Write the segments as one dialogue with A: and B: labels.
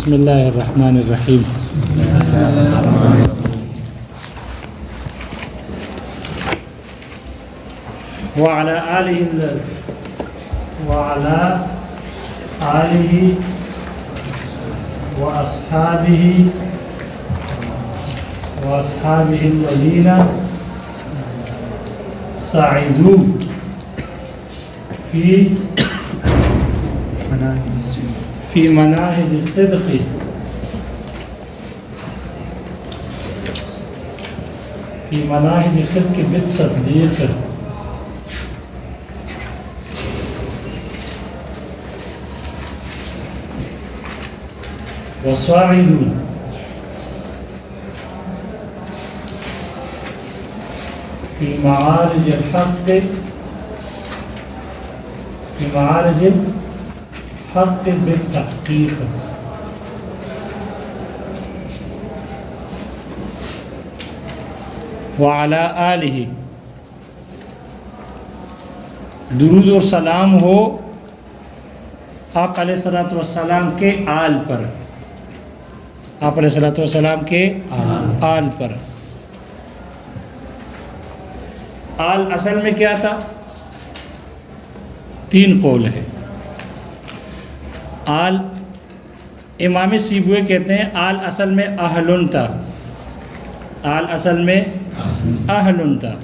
A: بسم اللہ الرحمن الرحیم. وعلى آلہ وأصحابه الذين سعدوا في مناهج الصدق بالتصديق. وصاعدوا في معارج الحق بالتحقيق. وعلى آلہ، درود اور سلام ہو آپ علیہ الصلوۃ والسلام کے آل پر، آپ علیہ الصلوۃ والسلام کے آل پر. آل اصل میں کیا تھا؟ 3 قول ہے. آل امام سیبوی کہتے ہیں آل اصل میں اہلن تھا، آل اصل میں اہلن تھا.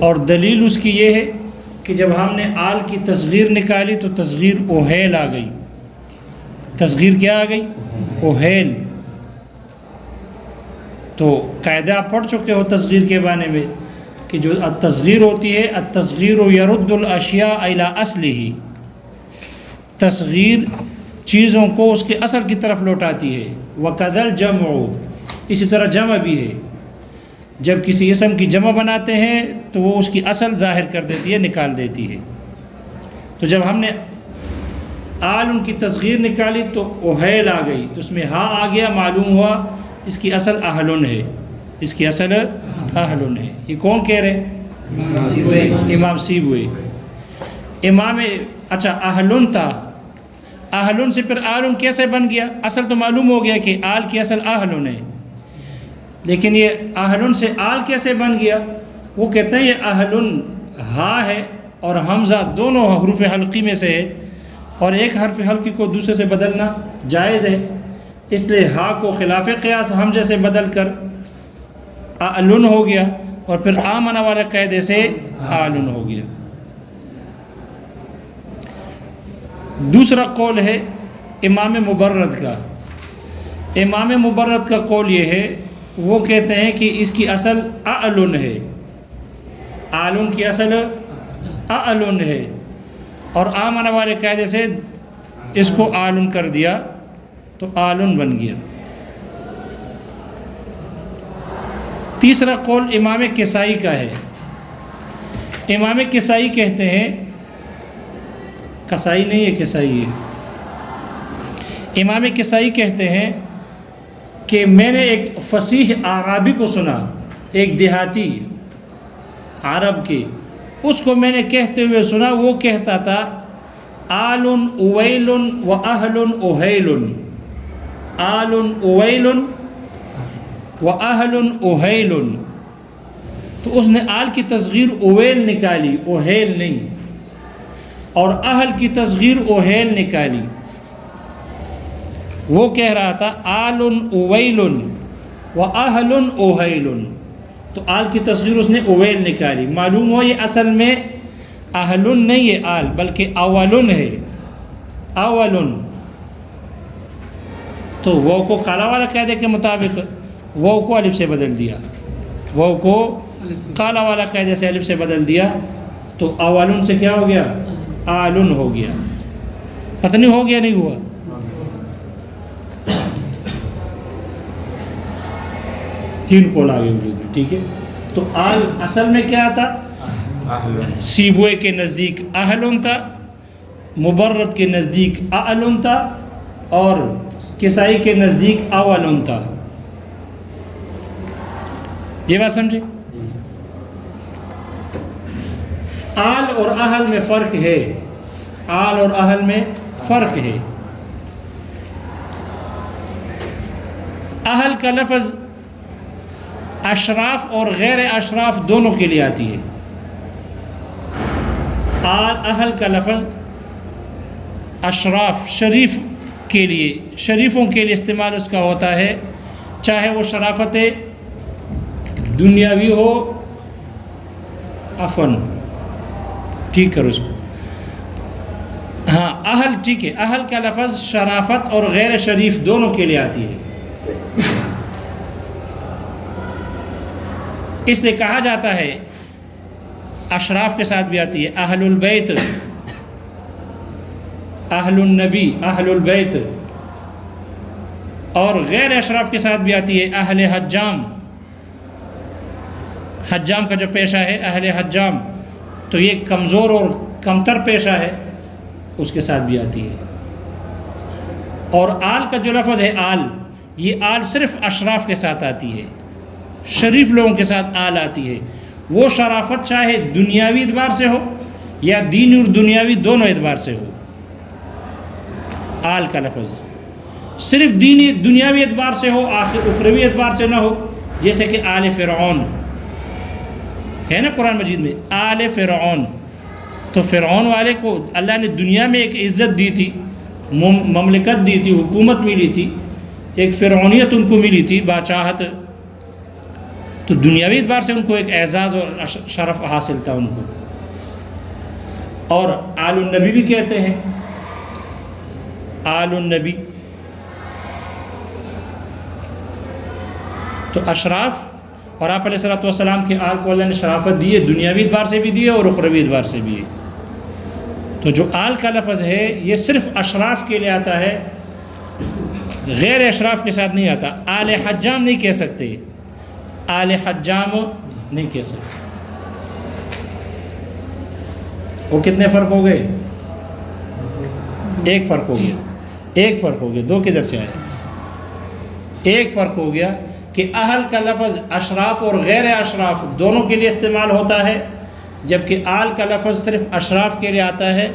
A: اور دلیل اس کی یہ ہے کہ جب ہم نے آل کی تصغیر نکالی تو تصغیر اوہیل آ گئی. تصغیر کیا آ گئی؟ اوہیل. تو قاعدہ آپ پڑھ چکے ہو تصغیر کے بارے میں کہ جو التصغیر ہوتی ہے، التصغیر یرد الاشیاء الی اصلہ، تصغیر چیزوں کو اس کے اصل کی طرف لوٹاتی ہے. وکذا الجمع، اسی طرح جمع بھی ہے. جب کسی اسم کی جمع بناتے ہیں تو وہ اس کی اصل ظاہر کر دیتی ہے، نکال دیتی ہے. تو جب ہم نے آل ان کی تصغیر نکالی تو اوہیل آ گئی، تو اس میں ہاں آ گیا، معلوم ہوا اس کی اصل اہلن ہے، اس کی اصل اہلن ہے. یہ کون کہہ رہے ہیں؟ امام سیبوی. اچھا اہلن تھا، اہلن سے پھر آلن کیسے بن گیا؟ اصل تو معلوم ہو گیا کہ آل کی اصل اہلن ہے، لیکن یہ اہلن سے آل کیسے بن گیا؟ وہ کہتے ہیں یہ اہلن ہا ہے اور حمزہ دونوں حروف حلقی میں سے ہے، اور ایک حرف حلقی کو دوسرے سے بدلنا جائز ہے، اس لیے ہا کو خلاف قیاس حمزے سے بدل کر اعلن ہو گیا، اور پھر آمنہ والے قاعدے سے آلن ہو گیا. دوسرا قول ہے امام مبرد کا. امام مبرد کا قول یہ ہے، وہ کہتے ہیں کہ اس کی اصل اعلن ہے، آلن کی اصل اعلن ہے، اور آمنہ والے قاعدے سے اس کو آلن کر دیا تو آلن بن گیا. تیسرا قول امام کسائی کا ہے. امام کسائی کہتے ہیں، کسائی نہیں ہے، کسائی ہے. امام کسائی کہتے ہیں کہ میں نے ایک فصیح اعرابی کو سنا، ایک دیہاتی عرب کے، اس کو میں نے کہتے ہوئے سنا، وہ کہتا تھا آل اویل و اہل اوہیل، آل اویل و اہل اوہیل. تو اس نے آل کی تصغیر اویل نکالی، اوہیل نہیں، اور اہل کی تصغیر اوہیل نکالی. وہ کہہ رہا تھا آل اویل و اہل اوہیل، تو آل کی تصغیر اس نے اویل نکالی. معلوم ہو یہ اصل میں اہلن نہیں ہے آل، بلکہ اولن ہے، اولن. تو وہ کو کالا والا قاعدے کے مطابق وہ کو الف سے بدل دیا، وہ کو کالا والا قاعدے سے الف سے بدل دیا، تو اولن سے کیا ہو گیا؟ آلن ہو گیا. پتہ نہیں ہو گیا نہیں ہوا؟ تین قول آگے وجود میں. ٹھیک ہے، تو آل اصل میں کیا تھا؟ سیبوے کے نزدیک اہلن تھا، مبرد کے نزدیک اعلن تھا، اور کسائی کے نزدیک اولن تھا. یہ بات سمجھے؟ آل اور اہل میں فرق ہے، آل اور اہل میں فرق ہے. اہل کا لفظ اشراف اور غیر اشراف دونوں کے لیے آتی ہے. اہل کا لفظ اشراف شریف کے لیے، شریفوں کے لیے استعمال اس کا ہوتا ہے، چاہے وہ شرافت دنیاوی ہو. عفواً ٹھیک کرو اس کو. ہاں اہل ٹھیک ہے، اہل کا لفظ شرافت اور غیر شریف دونوں کے لیے آتی ہے. اس لیے کہا جاتا ہے اشراف کے ساتھ بھی آتی ہے اہل البیت، اہل النبی، اہل البیت. اور غیر اشراف کے ساتھ بھی آتی ہے اہل حجام. حجام کا جو پیشہ ہے اہل حجام، تو یہ کمزور اور کمتر پیشہ ہے، اس کے ساتھ بھی آتی ہے. اور آل کا جو لفظ ہے آل، یہ آل صرف اشراف کے ساتھ آتی ہے، شریف لوگوں کے ساتھ آل آتی ہے. وہ شرافت چاہے دنیاوی اعتبار سے ہو یا دینی اور دنیاوی دونوں اعتبار سے ہو. آل کا لفظ صرف دینی دنیاوی اعتبار سے ہو، اخروی اعتبار سے نہ ہو، جیسے کہ آل فرعون ہے نا قرآن مجید میں، آل فرعون. تو فرعون والے کو اللہ نے دنیا میں ایک عزت دی تھی، مملکت دی تھی، حکومت ملی تھی، ایک فرعونیت ان کو ملی تھی، باچاہت. تو دنیاوی اعتبار سے ان کو ایک اعزاز اور شرف حاصل تھا ان کو. اور آل النبی بھی کہتے ہیں، آل النبی. تو اشراف، اور آپ علیہ الصلوۃ والسلام کے آل کو اللہ نے شرافت دی ہے، دنیاوی اعتبار سے بھی دی ہے اور اخروی اعتبار سے بھی ہے. تو جو آل کا لفظ ہے یہ صرف اشراف کے لیے آتا ہے، غیر اشراف کے ساتھ نہیں آتا. آل حجام نہیں کہہ سکتے، آل حجام نہیں کہہ سکتے. وہ کتنے فرق ہو گئے؟ ایک فرق ہو گیا، ایک فرق ہو گیا. دو کدھر سے آئے؟ ایک فرق ہو گیا کہ اہل کا لفظ اشراف اور غیر اشراف دونوں کے لیے استعمال ہوتا ہے، جبکہ آل کا لفظ صرف اشراف کے لیے آتا ہے،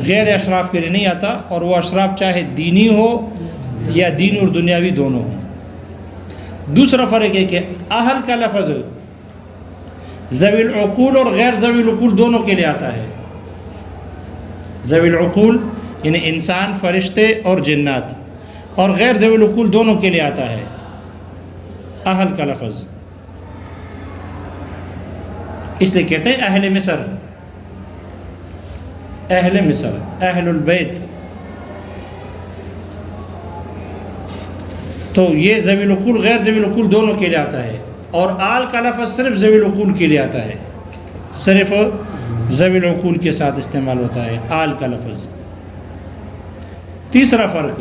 A: غیر اشراف کے لیے نہیں آتا. اور وہ اشراف چاہے دینی ہو یا دین اور دنیاوی دونوں ہوں. دوسرا فرق ہے کہ اہل کا لفظ ذوی العقول اور غیر ذوی العقول دونوں کے لیے آتا ہے. ذوی العقول یعنی انسان، فرشتے اور جنات، اور غیر ذوی العقول دونوں کے لیے آتا ہے اہل کا لفظ. اس لیے کہتے ہیں اہل مصر، اہل مصر، اہل البیت. تو یہ ذوی العقول غیر ذوی العقول دونوں کے لیے آتا ہے. اور آل کا لفظ صرف ذوی العقول کے لیے آتا ہے، صرف ذوی العقول کے ساتھ استعمال ہوتا ہے آل کا لفظ. تیسرا فرق،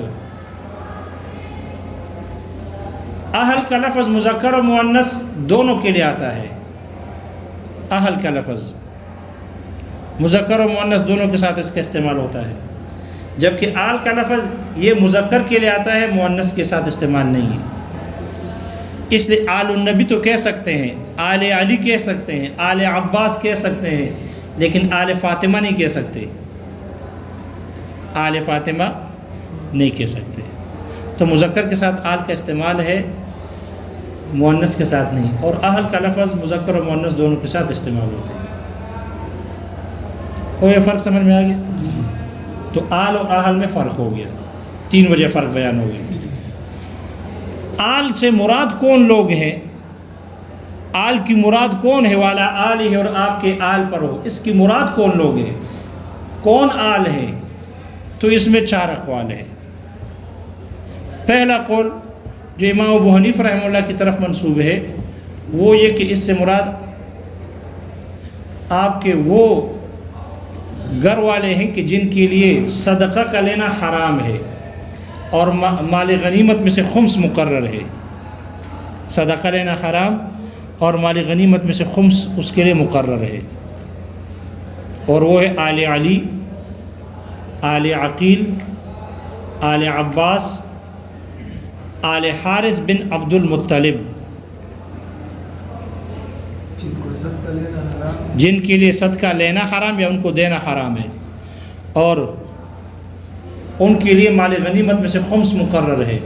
A: اہل کا لفظ مذکر و مؤنث دونوں کے لیے آتا ہے. اہل کا لفظ مذکر و مؤنث دونوں کے ساتھ اس کا استعمال ہوتا ہے، جبکہ آل کا لفظ یہ مذکر کے لیے آتا ہے، مؤنث کے ساتھ استعمال نہیں ہے. اس لیے آل النبی تو کہہ سکتے ہیں، آل علی کہہ سکتے ہیں، آل عباس کہہ سکتے ہیں، لیکن آل فاطمہ نہیں کہہ سکتے، آل فاطمہ نہیں کہہ سکتے. تو مذکر کے ساتھ آل کا استعمال ہے، مؤنث کے ساتھ نہیں. اور اہل کا لفظ مذکر و مؤنث دونوں کے ساتھ استعمال ہوتے ہیں. اور یہ فرق سمجھ میں آ گیا؟ تو آل اور اہل میں فرق ہو گیا، 3 وجہ فرق بیان ہو گئی. آل سے مراد کون لوگ ہیں؟ آل کی مراد کون ہے؟ والا آل ہے اور آپ کے آل پر ہو، اس کی مراد کون لوگ ہیں؟ کون آل ہیں؟ تو اس میں 4 اقوال ہیں. پہلا قول جو امام ابو حنیفہ رحمہ اللہ کی طرف منسوب ہے وہ یہ کہ اس سے مراد آپ کے وہ گھر والے ہیں کہ جن کے لیے صدقہ کا لینا حرام ہے اور مال غنیمت میں سے خمس مقرر ہے. صدقہ لینا حرام اور مال غنیمت میں سے خمس اس کے لیے مقرر ہے، اور وہ ہے آل علی، آل عقیل، آل عباس، آل حارث بن عبد المطلب، جن کے لیے صدقہ لینا حرام یا ان کو دینا حرام ہے، اور ان کے لیے مال غنیمت میں سے خمس مقرر ہے.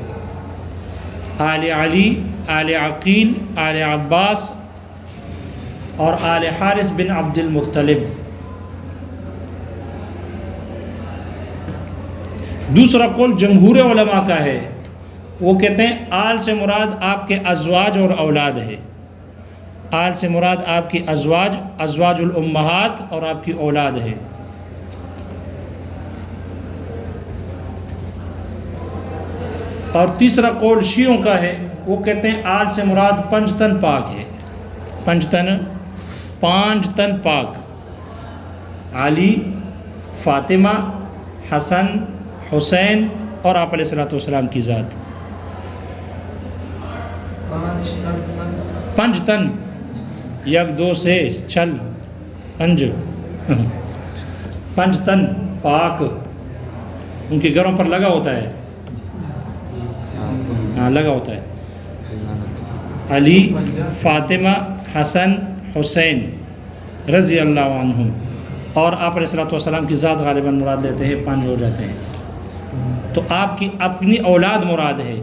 A: آل علی، آل عقیل، آل عباس اور آل حارث بن عبد المطلب۔ دوسرا قول جمہور علماء کا ہے، وہ کہتے ہیں آل سے مراد آپ کے ازواج اور اولاد ہے۔ آل سے مراد آپ کی ازواج الامہات اور آپ کی اولاد ہے۔ اور تیسرا قول شیعوں کا ہے، وہ کہتے ہیں آل سے مراد پنج تن پاک ہے۔ پانچ تن پاک، علی، فاطمہ، حسن، حسین اور آپ علیہ الصلوۃ والسلام کی ذات۔ پنج تن، یک دو سے چل پنج تن پاک، ان کے گھروں پر لگا ہوتا ہے، ہاں لگا ہوتا ہے، علی، فاطمہ، حسن، حسین رضی اللہ عنہم، اور آپ علیہ الصلوۃ والسلام کی ذات غالباً مراد لیتے ہیں، پانچ ہو جاتے ہیں۔ تو آپ کی اپنی اولاد مراد ہے،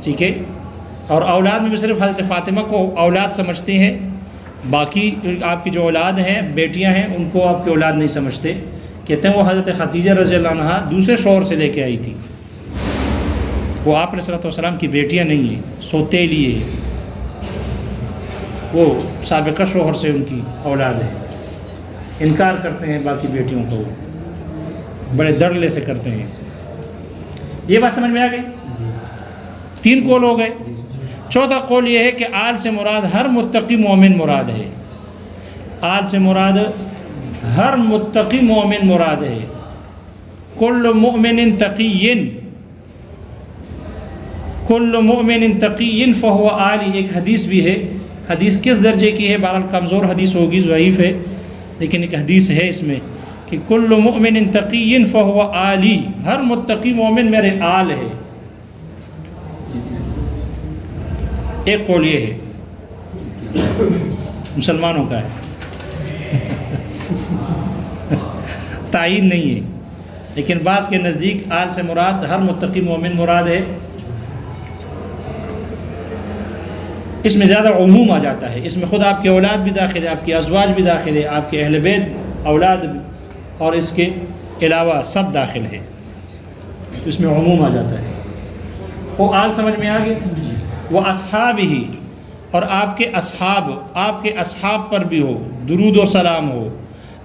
A: ٹھیک ہے؟ اور اولاد میں بھی صرف حضرت فاطمہ کو اولاد سمجھتے ہیں، باقی آپ کی جو اولاد ہیں، بیٹیاں ہیں، ان کو آپ کی اولاد نہیں سمجھتے، کہتے ہیں وہ حضرت خدیجہ رضی اللہ عنہا دوسرے شوہر سے لے کے آئی تھی، وہ آپ علیہ الصلوۃ والسلام کی بیٹیاں نہیں ہیں، سوتیلی ہے، وہ سابقہ شوہر سے ان کی اولاد ہے۔ انکار کرتے ہیں باقی بیٹیوں کو، بڑے دڑلے سے کرتے ہیں۔ یہ بات سمجھ میں آ گئی؟ تین قول ہو گئے۔ چوتھا قول یہ ہے کہ آل سے مراد ہر متقی مومن مراد ہے۔ آل سے مراد ہر متقی مومن مراد ہے۔ کل مؤمن تقی، کل مؤمن تقی فہو آلی، ایک حدیث بھی ہے، حدیث کس درجے کی ہے؟ بہرحال کمزور حدیث ہوگی، ضعیف ہے، لیکن ایک حدیث ہے اس میں کہ کل مؤمن تقی فہو آلی، ہر متقی مومن میرے آل ہے۔ ایک قول یہ ہے، مسلمانوں کا ہے، تعین نہیں ہے، لیکن بعض کے نزدیک آل سے مراد ہر متقی مومن مراد ہے۔ اس میں زیادہ عموم آ جاتا ہے، اس میں خود آپ کی اولاد بھی داخل ہے، آپ کی ازواج بھی داخل ہے، آپ کے اہل بیت اولاد اور اس کے علاوہ سب داخل ہے، اس میں عموم آ جاتا ہے۔ وہ آل سمجھ میں آ گئی؟ وہ اصحاب ہی، اور آپ کے اصحاب پر بھی ہو درود و سلام ہو۔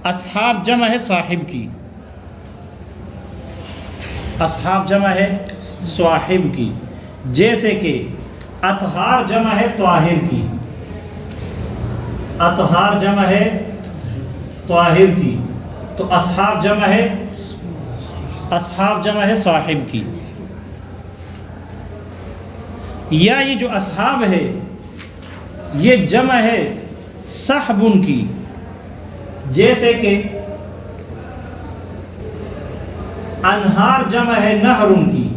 A: اصحاب جمع ہے صاحب کی، اصحاب جمع ہے صاحب کی، جیسے کہ اطہار جمع ہے طاہر کی، اطہار جمع ہے طاہر کی، تو اصحاب جمع ہے صاحب کی۔ یا یہ جو اصحاب ہے یہ جمع ہے صحبن کی، جیسے کہ انہار جمع ہے نہرن کی،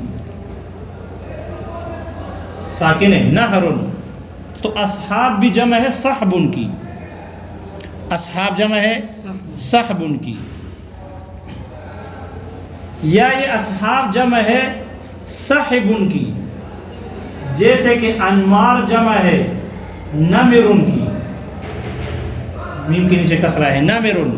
A: ساکن ہے نہرن، تو اصحاب بھی جمع ہے صحبن کی، اصحاب جمع ہے صحبن کی۔ یا یہ اصحاب جمع ہے صحبن کی، جیسے کہ انمار جمع ہے نمرن کی، میم کے نیچے کسرہ ہے نمرن۔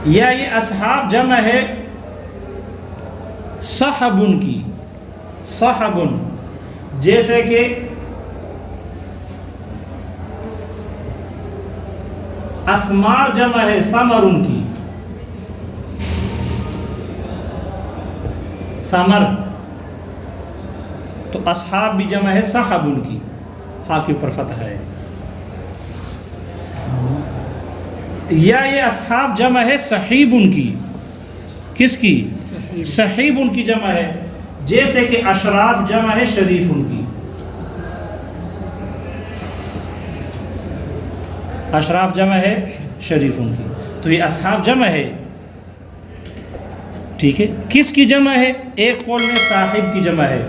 A: یا یہ اصحاب جمع ہے صحبن کی، صحبن، جیسے کہ اسمار جمع ہے ثمرن کی، ثمر، تو اصحاب بھی جمع ہے صحبن کی، ہاں کے اوپر فتح ہے۔ یا یہ اصحاب جمع ہے صحیبن کی، کس کی؟ صحیبن کی جمع ہے، جیسے کہ اشراف جمع ہے شریفن کی، اشراف جمع ہے شریفن کی، تو یہ اصحاب جمع ہے، ٹھیک ہے۔ کس کی جمع ہے؟ ایک قول میں صاحب کی جمع ہے،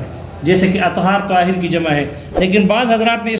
A: جیسے کہ اطہار طاہر کی جمع ہے، لیکن بعض حضرات نے